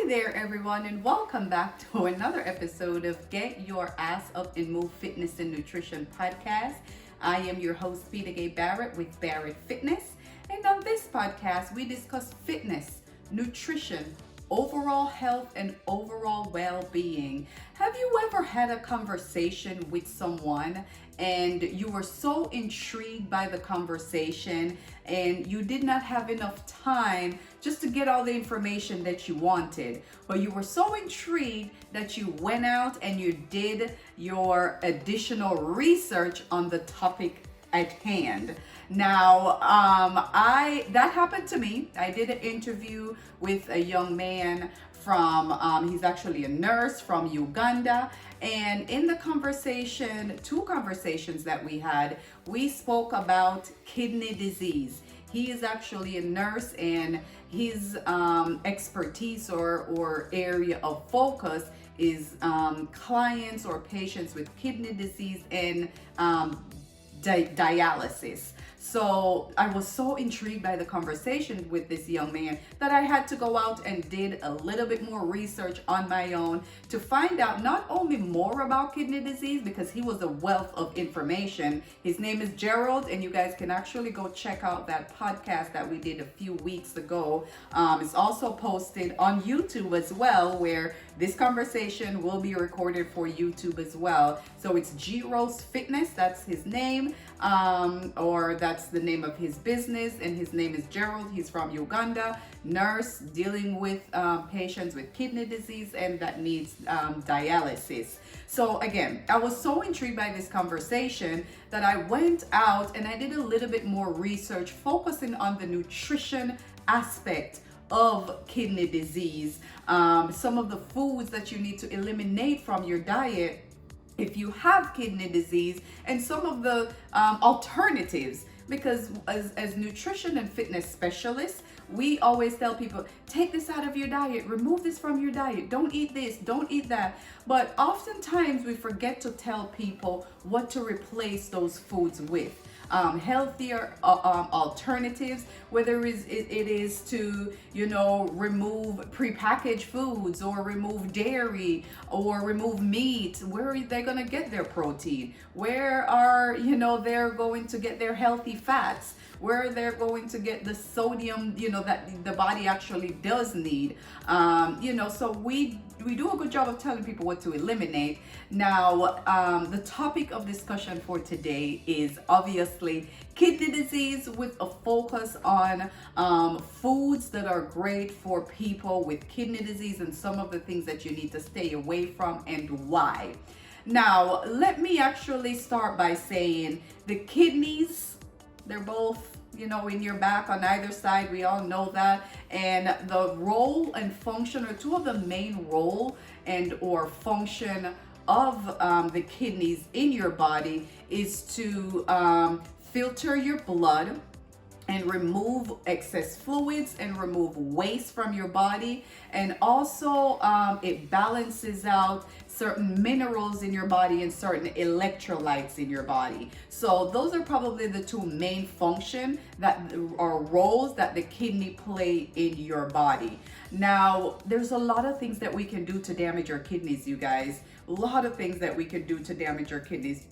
there, everyone, and welcome back to another episode of Get Your Ass Up and Move Fitness and Nutrition podcast. I am your host, peta-gay Barrett with Barrett Fitness, and on this podcast, we discuss fitness, nutrition, overall health, and overall well-being. Have you ever had a conversation with someone and you were so intrigued by the conversation and you did not have enough time just to get all the information that you wanted, but you were so intrigued that you went out and you did your additional research on the topic at hand? Now, that happened to me. I did an interview with a young man from, he's actually a nurse from Uganda. And in the conversation, two conversations that we had, we spoke about kidney disease. He is actually a nurse, and his expertise or area of focus is clients or patients with kidney disease and dialysis. So I was so intrigued by the conversation with this young man that I had to go out and did a little bit more research on my own to find out not only more about kidney disease, because he was a wealth of information. His name is Gerald, and you guys can actually go check out that podcast that we did a few weeks ago. It's also posted on YouTube as well, where this conversation will be recorded for YouTube as well. So it's G Rose Fitness, that's his name, or that's the name of his business, and his name is Gerald. He's from Uganda, nurse dealing with patients with kidney disease and that needs dialysis. So again, I was so intrigued by this conversation that I went out and I did a little bit more research focusing on the nutrition aspect of kidney disease, some of the foods that you need to eliminate from your diet if you have kidney disease, and some of the alternatives, because as nutrition and fitness specialists, we always tell people, take this out of your diet, remove this from your diet, don't eat this, don't eat that. But oftentimes we forget to tell people what to replace those foods with. Healthier alternatives, whether it is to, remove prepackaged foods or remove dairy or remove meat. Where are they going to get their protein? Where are, they're going to get their healthy fats? Where they're going to get the sodium, that the body actually does need. So we do a good job of telling people what to eliminate. Now, the topic of discussion for today is obviously kidney disease, with a focus on foods that are great for people with kidney disease and some of the things that you need to stay away from and why. Now, let me actually start by saying the kidneys, they're both, in your back on either side. We all know that. And the role and function, or two of the main role and or function of the kidneys in your body, is to filter your blood and remove excess fluids and remove waste from your body. And also it balances out certain minerals in your body and certain electrolytes in your body. So those are probably the two main functions that are roles that the kidney play in your body. Now, there's a lot of things that we can do to damage our kidneys, you guys. A lot of things that we can do to damage our kidneys.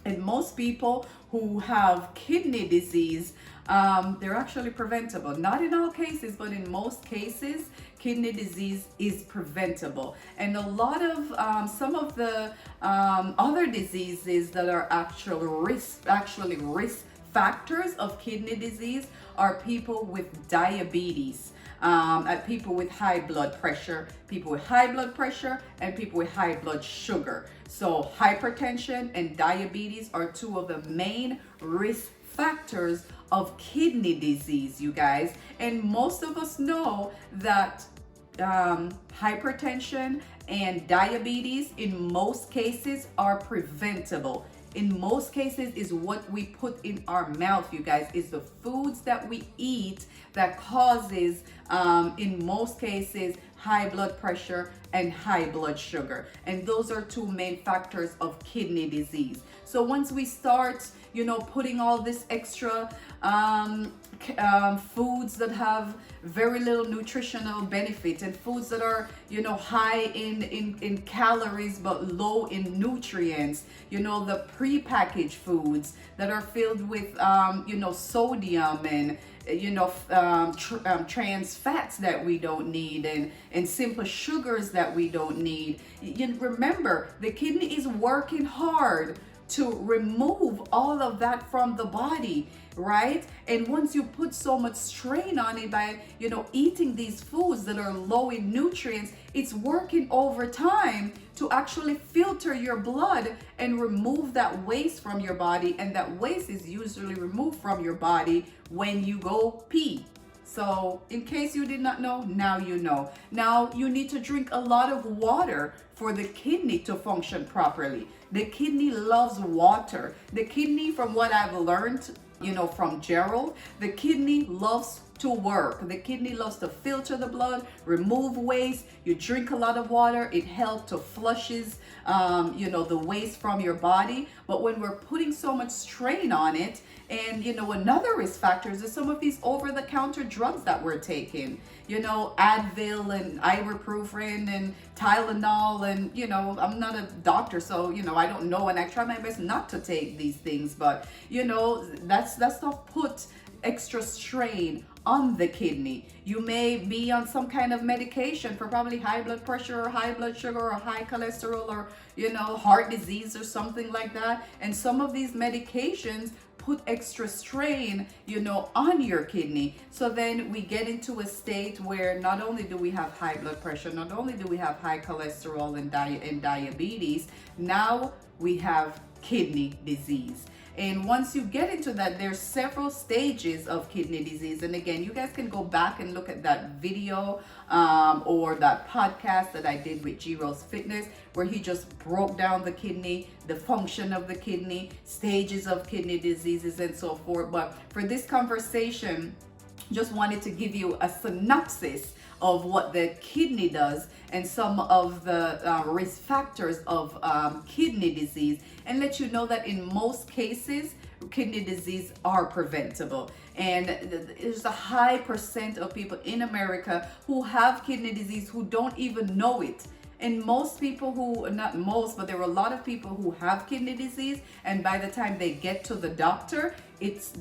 And most people who have kidney disease, they're actually preventable. Not in all cases, but in most cases, kidney disease is preventable. And a lot of some of the other diseases that are actually risk factors of kidney disease are people with diabetes, people with high blood pressure, and people with high blood sugar. So hypertension and diabetes are two of the main risk factors of kidney disease, you guys. And most of us know that hypertension and diabetes in most cases are preventable. In most cases is what we put in our mouth, you guys, is the foods that we eat that causes, in most cases, high blood pressure and high blood sugar. And those are two main factors of kidney disease. So once we start, putting all this extra foods that have very little nutritional benefit, and foods that are, high in calories but low in nutrients. The prepackaged foods that are filled with, sodium and trans fats that we don't need, and simple sugars that we don't need. Remember, the kidney is working hard to remove all of that from the body, right? And once you put so much strain on it by, eating these foods that are low in nutrients, it's working over time to actually filter your blood and remove that waste from your body. And that waste is usually removed from your body when you go pee. So in case you did not know, now you know. Now you need to drink a lot of water for the kidney to function properly. The kidney loves water. The kidney, from what I've learned, from Gerald, the kidney loves to work. The kidney loves to filter the blood, remove waste. You drink a lot of water, it helps to flushes, the waste from your body. But when we're putting so much strain on it, and another risk factors is some of these over-the-counter drugs that we're taking, Advil and ibuprofen and Tylenol, and I'm not a doctor, so I don't know, and I try my best not to take these things, but that's stuff put extra strain on the kidney. You may be on some kind of medication for probably high blood pressure or high blood sugar or high cholesterol or heart disease or something like that, and some of these medications put extra strain on your kidney. So then we get into a state where not only do we have high blood pressure, not only do we have high cholesterol and diabetes, now we have kidney disease. And once you get into that, there's several stages of kidney disease. And again, you guys can go back and look at that video or that podcast that I did with G-Rose Fitness, where he just broke down the kidney, the function of the kidney, stages of kidney diseases, and so forth. But for this conversation, just wanted to give you a synopsis of what the kidney does and some of the risk factors of kidney disease, and let you know that in most cases, kidney disease are preventable. And there's a high percent of people in America who have kidney disease who don't even know it. And most people who, not most, but there are a lot of people who have kidney disease, and by the time they get to the doctor,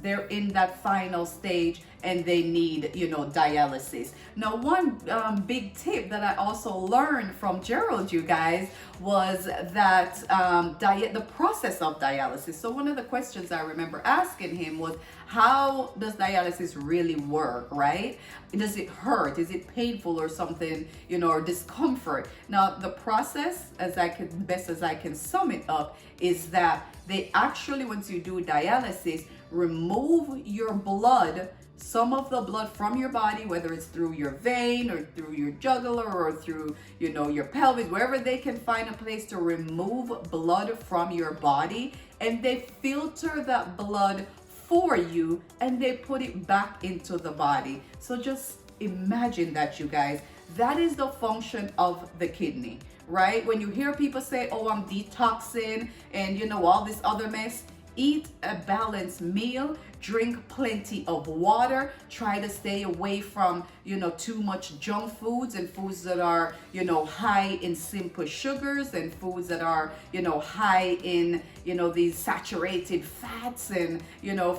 they're in that final stage and they need, dialysis. Now, one big tip that I also learned from Gerald, you guys, was that the process of dialysis. So one of the questions I remember asking him was, how does dialysis really work, right? Does it hurt? Is it painful or something, or discomfort? Now, the process, best as I can sum it up, is that they actually, once you do dialysis, remove your blood, some of the blood from your body, whether it's through your vein or through your jugular or through, your pelvis, wherever they can find a place to remove blood from your body, and they filter that blood for you and they put it back into the body. So just imagine that, you guys. That is the function of the kidney, right? When you hear people say, oh, I'm detoxing and all this other mess, eat a balanced meal, drink plenty of water, try to stay away from, too much junk foods and foods that are, high in simple sugars, and foods that are, high in, these saturated fats, and,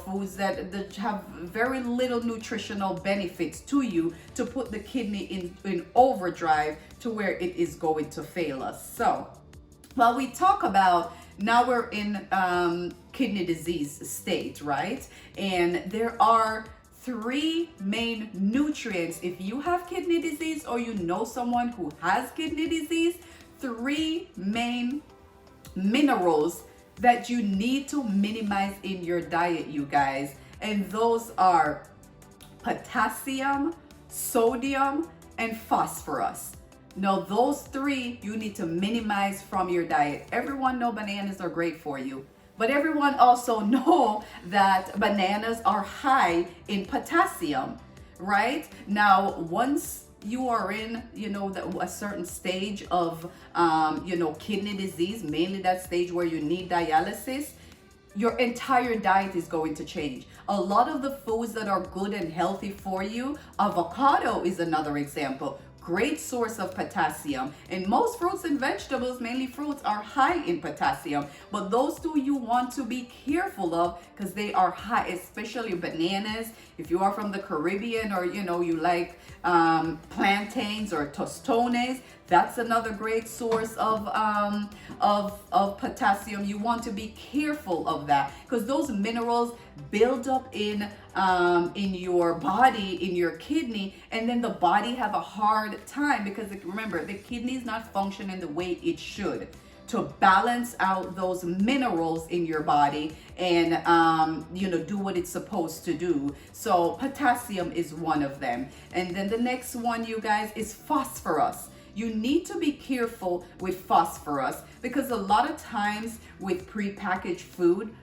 foods that have very little nutritional benefits to you, to put the kidney in overdrive to where it is going to fail us. So while we talk about, now we're in kidney disease state, right? And there are 3 main nutrients. If you have kidney disease or you know someone who has kidney disease, 3 main minerals that you need to minimize in your diet, you guys. And those are potassium, sodium, and phosphorus. Now, those 3 you need to minimize from your diet. Everyone knows bananas are great for you, but everyone also know that bananas are high in potassium, right? Now, once you are in, a certain stage of, kidney disease, mainly that stage where you need dialysis, your entire diet is going to change. A lot of the foods that are good and healthy for you, avocado is another example. Great source of potassium. And most fruits and vegetables, mainly fruits, are high in potassium. But those two you want to be careful of because they are high, especially bananas. If you are from the Caribbean, or you like plantains or tostones, that's another great source of potassium. You want to be careful of that because those minerals build up in your body, in your kidney, and then the body have a hard time because remember, the kidney is not functioning the way it should to balance out those minerals in your body and do what it's supposed to do. So potassium is one of them. And then the next one, you guys, is phosphorus. You need to be careful with phosphorus because a lot of times with prepackaged food,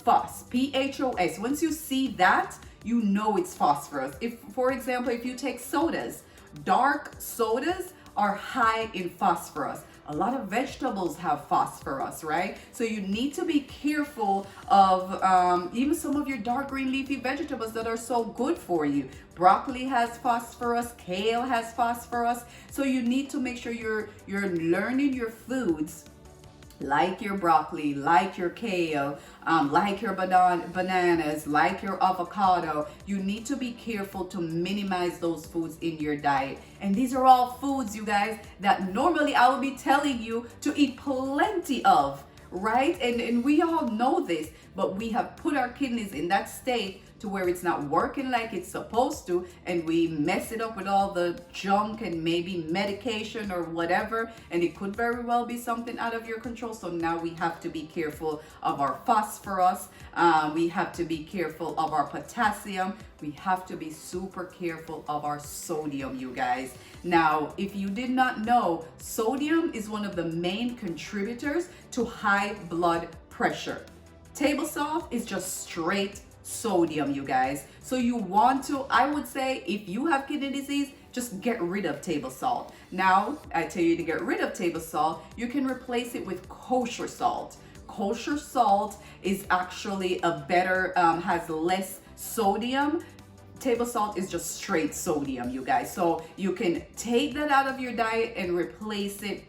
PHOS, once you see that, you know it's phosphorus. If, for example, if you take sodas, dark sodas are high in phosphorus. A lot of vegetables have phosphorus, right? So you need to be careful of even some of your dark green leafy vegetables that are so good for you. Broccoli has phosphorus, kale has phosphorus. So you need to make sure you're learning your foods, like your broccoli, like your kale, like your bananas, like your avocado. You need to be careful to minimize those foods in your diet. And these are all foods, you guys, that normally I would be telling you to eat plenty of, right? And we all know this, but we have put our kidneys in that state to where it's not working like it's supposed to, and we mess it up with all the junk and maybe medication or whatever, and it could very well be something out of your control. So now we have to be careful of our phosphorus, we have to be careful of our potassium, we have to be super careful of our sodium, you guys. Now, if you did not know, sodium is one of the main contributors to high blood pressure. Table salt is just straight sodium, you guys. So you want to, I would say, if you have kidney disease, just get rid of table salt. Now, I tell you to get rid of table salt, you can replace it with kosher salt. Kosher salt is actually a better, has less sodium. Table salt is just straight sodium, you guys. So you can take that out of your diet and replace it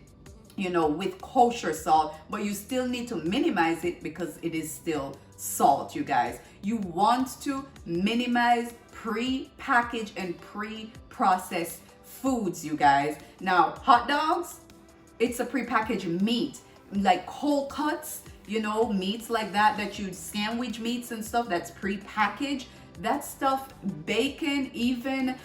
with kosher salt, but you still need to minimize it because it is still salt, you guys. You want to minimize pre-packaged and pre-processed foods, you guys. Now, hot dogs, it's a pre-packaged meat, like cold cuts, meats like that you sandwich meats and stuff, that's pre-packaged. That stuff, bacon, even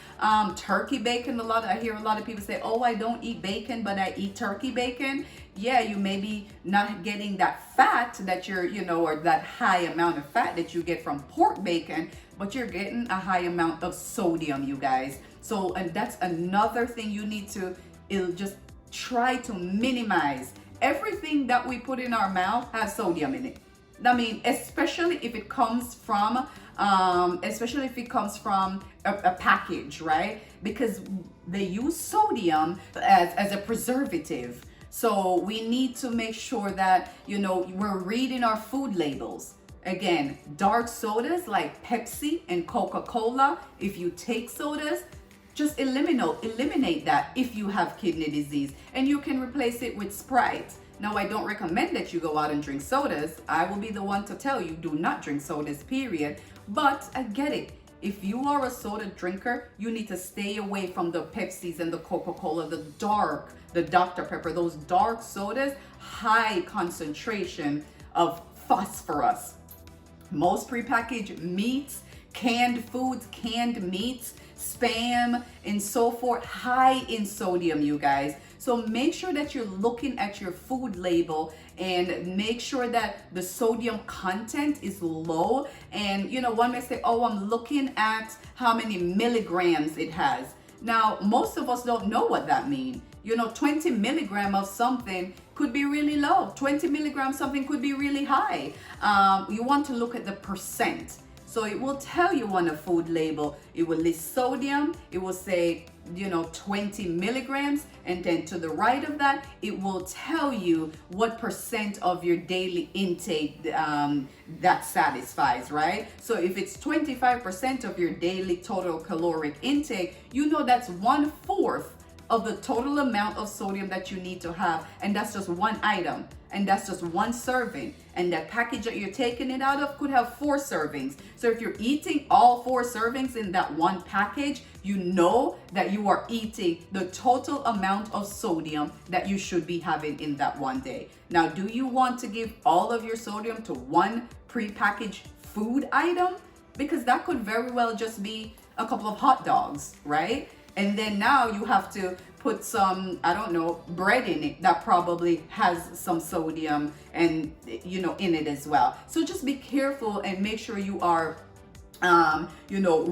turkey bacon, I hear a lot of people say, oh, I don't eat bacon, but I eat turkey bacon. Yeah, you may be not getting that fat that or that high amount of fat that you get from pork bacon, but you're getting a high amount of sodium, you guys. So, and that's another thing you need to just try to minimize. Everything that we put in our mouth has sodium in it. I mean, especially if it comes from a package, right? Because they use sodium as a preservative. So we need to make sure that, we're reading our food labels. Again, dark sodas like Pepsi and Coca-Cola, if you take sodas, just eliminate that if you have kidney disease, and you can replace it with Sprite. Now, I don't recommend that you go out and drink sodas. I will be the one to tell you, do not drink sodas, period. But I get it. If you are a soda drinker, you need to stay away from the Pepsis and the Coca-Cola, the Dr. Pepper, those dark sodas, high concentration of phosphorus. Most prepackaged meats, canned foods, canned meats, Spam, and so forth, high in sodium, you guys. So make sure that you're looking at your food label and make sure that the sodium content is low. And one may say, oh, I'm looking at how many milligrams it has. Now, most of us don't know what that means. 20 milligrams of something could be really low. 20 milligrams something could be really high. You want to look at the percent. So it will tell you on a food label, it will list sodium, it will say 20 milligrams, and then to the right of that, it will tell you what percent of your daily intake that satisfies, right? So if it's 25% of your daily total caloric intake, that's 1/4 of the total amount of sodium that you need to have, and that's just one item, and that's just one serving. And that package that you're taking it out of could have 4 servings. So if you're eating all 4 servings in that one package, you know that you are eating the total amount of sodium that you should be having in that one day. Now, do you want to give all of your sodium to one prepackaged food item? Because that could very well just be a couple of hot dogs, right? And then now you have to put some, bread in it that probably has some sodium and, in it as well. So just be careful and make sure you are,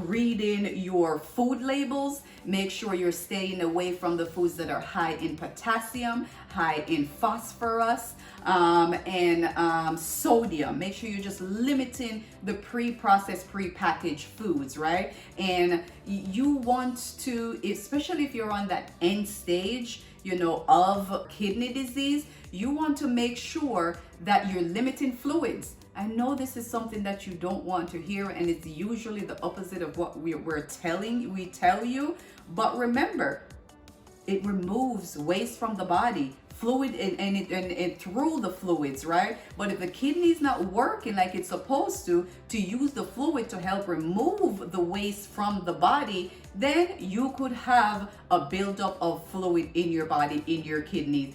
reading your food labels. Make sure you're staying away from the foods that are high in potassium, high in phosphorus, and sodium. Make sure you're just limiting the pre-processed, pre-packaged foods, right? And you want to, especially if you're on that end stage, of kidney disease, you want to make sure that you're limiting fluids. I know this is something that you don't want to hear, and it's usually the opposite of what we tell you. But remember, it removes waste from the body, fluid, and through the fluids, right? But if the kidney's not working like it's supposed to use the fluid to help remove the waste from the body, then you could have a buildup of fluid in your body, in your kidneys.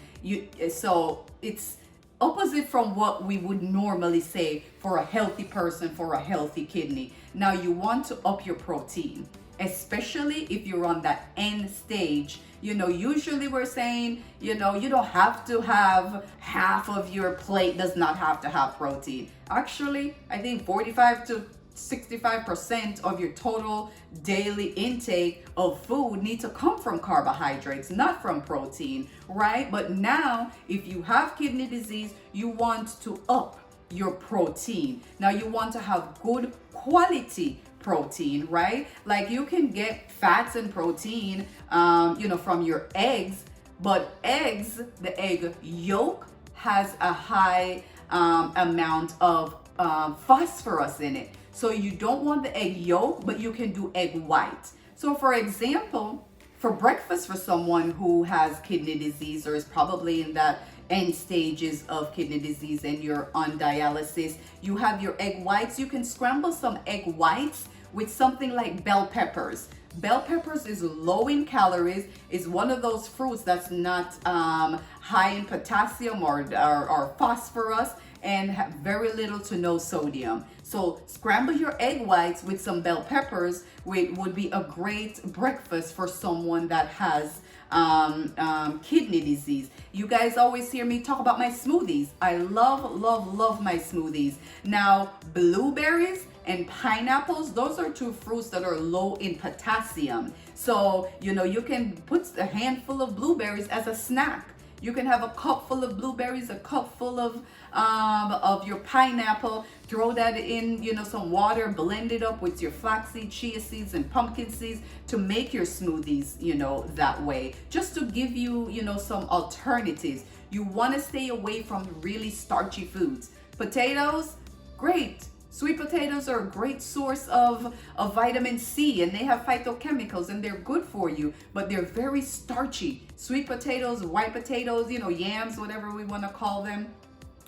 So it's opposite from what we would normally say for a healthy person, for a healthy kidney. Now, you want to up your protein, especially if you're on that end stage. Usually we're saying, you don't have to have half of your plate does not have to have protein. Actually, I think 45 to 65% of your total daily intake of food need to come from carbohydrates, not from protein, right? But now, if you have kidney disease, you want to up your protein. Now, you want to have good quality protein, right? Like, you can get fats and protein, from your eggs, but the egg yolk has a high amount of phosphorus in it. So you don't want the egg yolk, but you can do egg white. So for example, for breakfast for someone who has kidney disease or is probably in that end stages of kidney disease and you're on dialysis, you have your egg whites. You can scramble some egg whites with something like bell peppers. Bell peppers is low in calories, is one of those fruits that's not high in potassium or phosphorus, and have very little to no sodium. So scramble your egg whites with some bell peppers, which would be a great breakfast for someone that has kidney disease. You guys always hear me talk about my smoothies. I love my smoothies. Now, blueberries and pineapples, those are two fruits that are low in potassium. So, you can put a handful of blueberries as a snack. You can have a cup full of blueberries, a cup full of your pineapple, throw that in, some water, blend it up with your flaxseed, chia seeds, and pumpkin seeds to make your smoothies, that way. Just to give you, some alternatives. You want to stay away from really starchy foods. Potatoes, great. Sweet potatoes are a great source of vitamin C, and they have phytochemicals, and they're good for you, but they're very starchy. Sweet potatoes, white potatoes, yams, whatever we want to call them,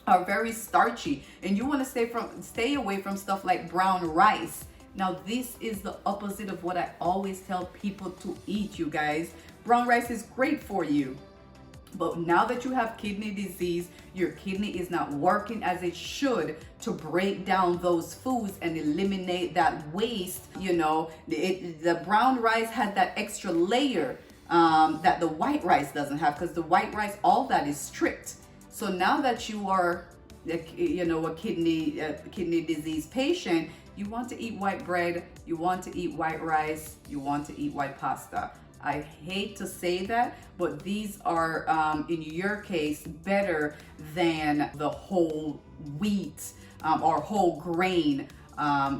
are very starchy, and you want to stay away from stuff like brown rice. Now, this is the opposite of what I always tell people to eat, you guys. Brown rice is great for you. But now that you have kidney disease, your kidney is not working as it should to break down those foods and eliminate that waste. The brown rice has that extra layer that the white rice doesn't have, because the white rice, all that is stripped. So now that you are, a kidney disease patient, you want to eat white bread, you want to eat white rice, you want to eat white pasta. I hate to say that, but these are, in your case, better than the whole wheat or whole grain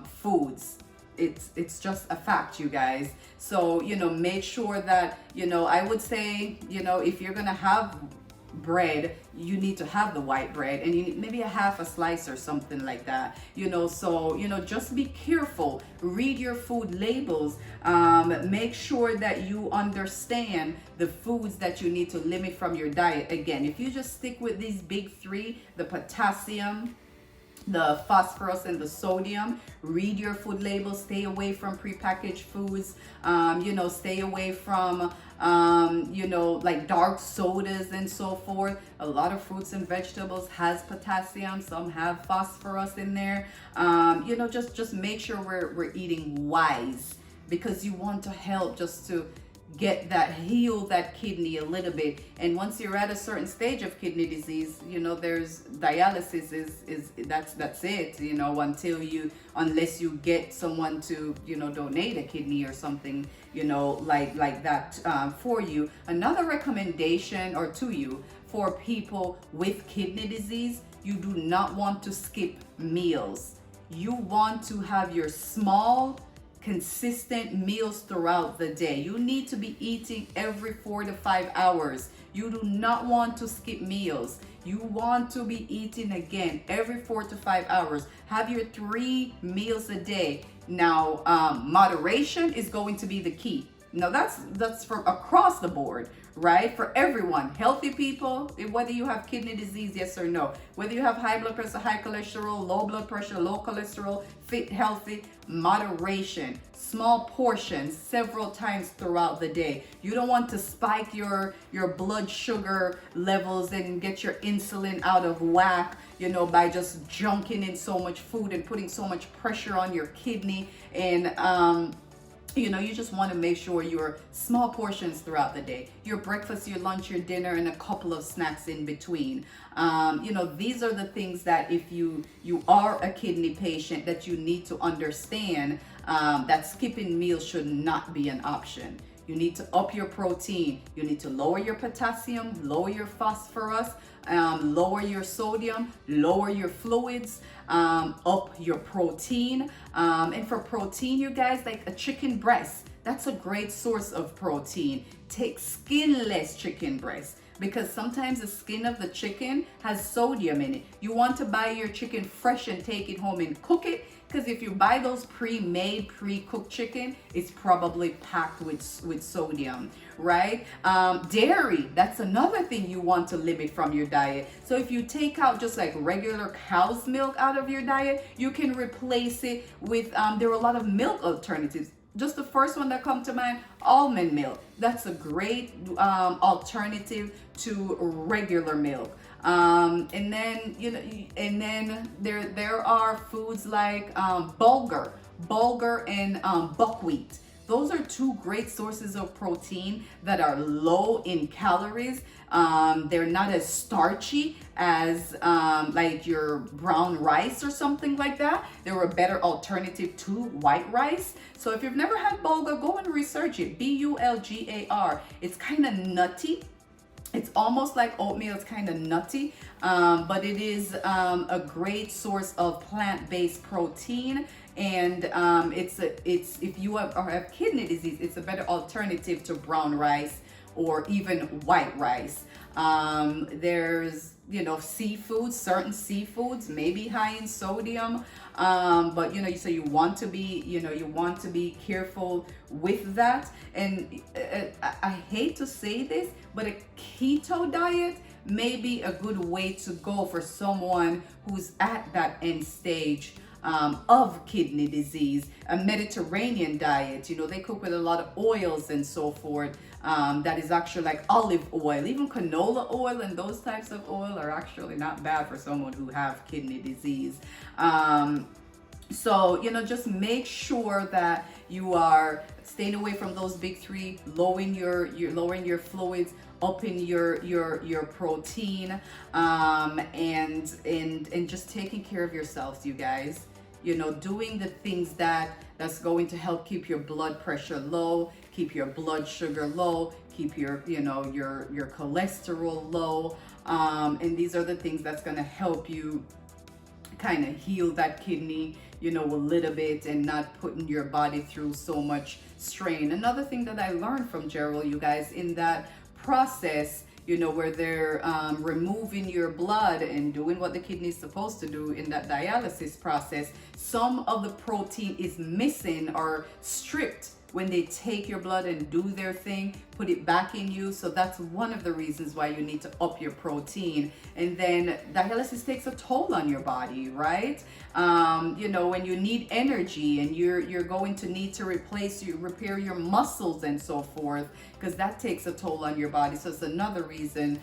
foods. it's just a fact, you guys. So, make sure that, I would say, if you're gonna have bread, you need to have the white bread, and you need maybe a half a slice or something like that. So just be careful, read your food labels, make sure that you understand the foods that you need to limit from your diet. Again, if you just stick with these big three, the potassium, the phosphorus, and the sodium, read your food labels, stay away from prepackaged foods, stay away from like dark sodas and so forth. A lot of fruits and vegetables has potassium, some have phosphorus in there. Just make sure we're eating wise, because you want to help just to heal that kidney a little bit. And once you're at a certain stage of kidney disease, there's dialysis is that's it, unless you get someone to, donate a kidney or something, like that for you. Another recommendation or to you for people with kidney disease, you do not want to skip meals. You want to have your small, consistent meals throughout the day. You need to be eating every 4 to 5 hours. You do not want to skip meals. You want to be eating again every 4 to 5 hours. Have your 3 meals a day. Now, moderation is going to be the key. Now that's for across the board, right? For everyone, healthy people, whether you have kidney disease, yes or no, whether you have high blood pressure, high cholesterol, low blood pressure, low cholesterol, fit, healthy, moderation, small portions several times throughout the day. You don't want to spike your blood sugar levels and get your insulin out of whack, by just junking in so much food and putting so much pressure on your kidney. And you just want to make sure your small portions throughout the day, your breakfast, your lunch, your dinner, and a couple of snacks in between. These are the things that if you are a kidney patient, that you need to understand, that skipping meals should not be an option. You need to up your protein. You need to lower your potassium, lower your phosphorus, lower your sodium, lower your fluids, up your protein. And for protein, you guys, like a chicken breast, that's a great source of protein. Take skinless chicken breast, because sometimes the skin of the chicken has sodium in it. You want to buy your chicken fresh and take it home and cook it, because if you buy those pre-made, pre-cooked chicken, it's probably packed with sodium, right? Dairy, that's another thing you want to limit from your diet. So if you take out just like regular cow's milk out of your diet, you can replace it with, there are a lot of milk alternatives. Just the first one that comes to mind, almond milk. That's a great alternative to regular milk. And then there are foods like bulgur and buckwheat. Those are two great sources of protein that are low in calories. They're not as starchy as like your brown rice or something like that. They're a better alternative to white rice. So if you've never had bulgur, go and research it. Bulgar. It's kind of nutty. It's almost like oatmeal. It's kind of nutty, but it is a great source of plant-based protein. And it's if you have kidney disease, it's a better alternative to brown rice or even white rice. There's seafood, certain seafoods may be high in sodium, but so you want to be careful with that. And I hate to say this, but a keto diet may be a good way to go for someone who's at that end stage of kidney disease. A Mediterranean diet, they cook with a lot of oils and so forth. That is actually like olive oil, even canola oil, and those types of oil are actually not bad for someone who have kidney disease. So just make sure that you are staying away from those big three, lowering your fluids, upping your protein, and just taking care of yourselves, you guys. Doing the things that's going to help keep your blood pressure low, keep your blood sugar low, keep your cholesterol low. And these are the things that's going to help you kind of heal that kidney, a little bit, and not putting your body through so much strain. Another thing that I learned from Gerald, you guys, in that process, where they're removing your blood and doing what the kidney is supposed to do in that dialysis process, some of the protein is missing or stripped when they take your blood and do their thing, put it back in you. So that's one of the reasons why you need to up your protein. And then dialysis takes a toll on your body, right? When you need energy and you're going to need to repair your muscles and so forth, because that takes a toll on your body. So it's another reason,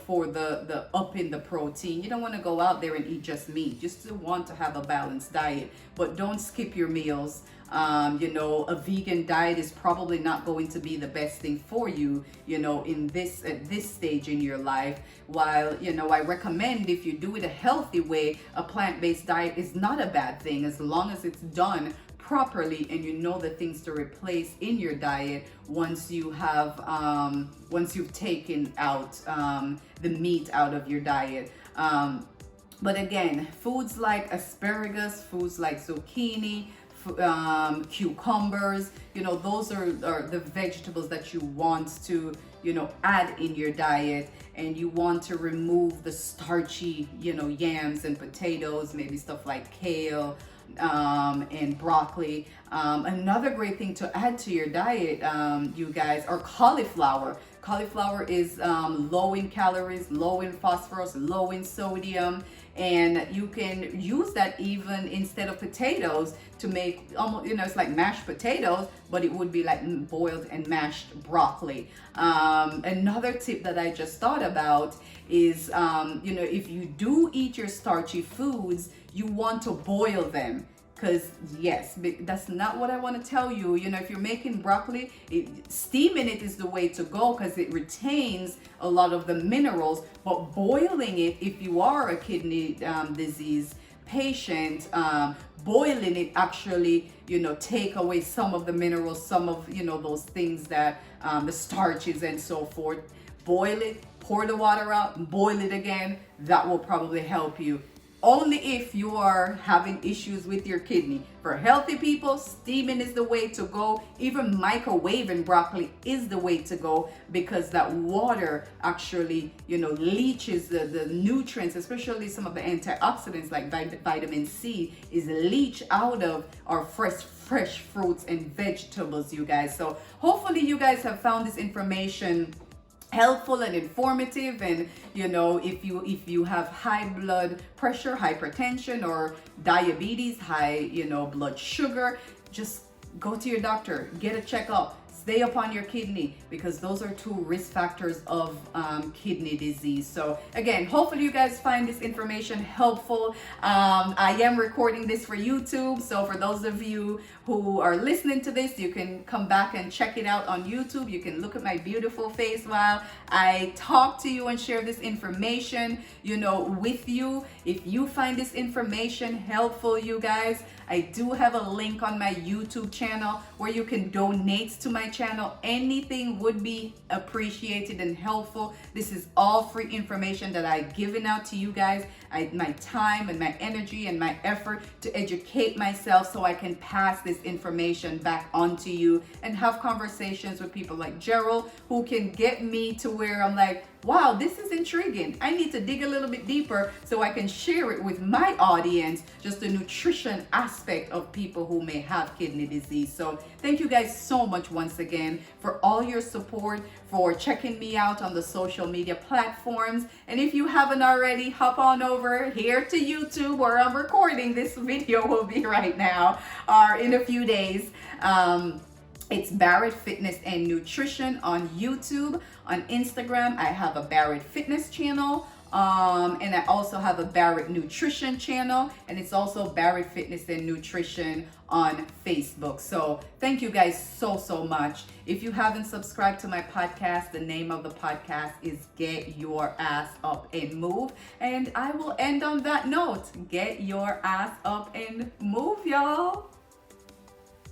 for the up in the protein. You don't want to go out there and eat just meat. Just to want to have a balanced diet, but don't skip your meals. A vegan diet is probably not going to be the best thing for you, at this stage in your life. While, I recommend, if you do it a healthy way, a plant-based diet is not a bad thing, as long as it's done properly and you know the things to replace in your diet once you've taken out the meat out of your diet. But again, foods like asparagus, foods like zucchini, cucumbers, those are the vegetables that you want to, add in your diet. And you want to remove the starchy, yams and potatoes, maybe stuff like kale, and broccoli. Another great thing to add to your diet, you guys, are cauliflower. Cauliflower is low in calories, low in phosphorus, low in sodium, and you can use that even instead of potatoes to make almost, it's like mashed potatoes, but it would be like boiled and mashed broccoli. Another tip that I just thought about is, if you do eat your starchy foods, you want to boil them. Because yes, that's not what I want to tell you. If you're making broccoli, steaming it is the way to go because it retains a lot of the minerals. But boiling it, if you are a kidney disease patient, boiling it actually, take away some of the minerals, some of, those things that the starches and so forth. Boil it, pour the water out, boil it again. That will probably help you. Only if you are having issues with your kidney. For healthy people, steaming is the way to go. Even microwaving broccoli is the way to go, because that water actually, leaches the nutrients, especially some of the antioxidants like vitamin C is leached out of our fresh fruits and vegetables, you guys. So hopefully you guys have found this information helpful and informative. And if you have high blood pressure, hypertension, or diabetes, high blood sugar, just go to your doctor, get a checkup, stay upon your kidney, because those are two risk factors of kidney disease. So again, hopefully you guys find this information helpful. I am recording this for YouTube, so for those of you who are listening to this, you can come back and check it out on YouTube. You can look at my beautiful face while I talk to you and share this information, with you. If you find this information helpful, you guys, I do have a link on my YouTube channel where you can donate to my channel. Anything would be appreciated and helpful. This is all free information that I've given out to you guys. My time and my energy and my effort to educate myself so I can pass this information back onto you and have conversations with people like Gerald, who can get me to where I'm like, wow, this is intriguing. I need to dig a little bit deeper so I can share it with my audience, just the nutrition aspect of people who may have kidney disease. So thank you guys so much once again for all your support, for checking me out on the social media platforms. And if you haven't already, hop on over here to YouTube, where I'm recording this video will be right now, or in a few days. It's Barrett Fitness and Nutrition on YouTube. On Instagram, I have a Barrett Fitness channel. And I also have a Barrett Nutrition channel, and it's also Barrett Fitness and Nutrition on Facebook. So thank you guys so much. If you haven't subscribed to my podcast, the name of the podcast is Get Your Ass Up and Move. And I will end on that note. Get your ass up and move, y'all.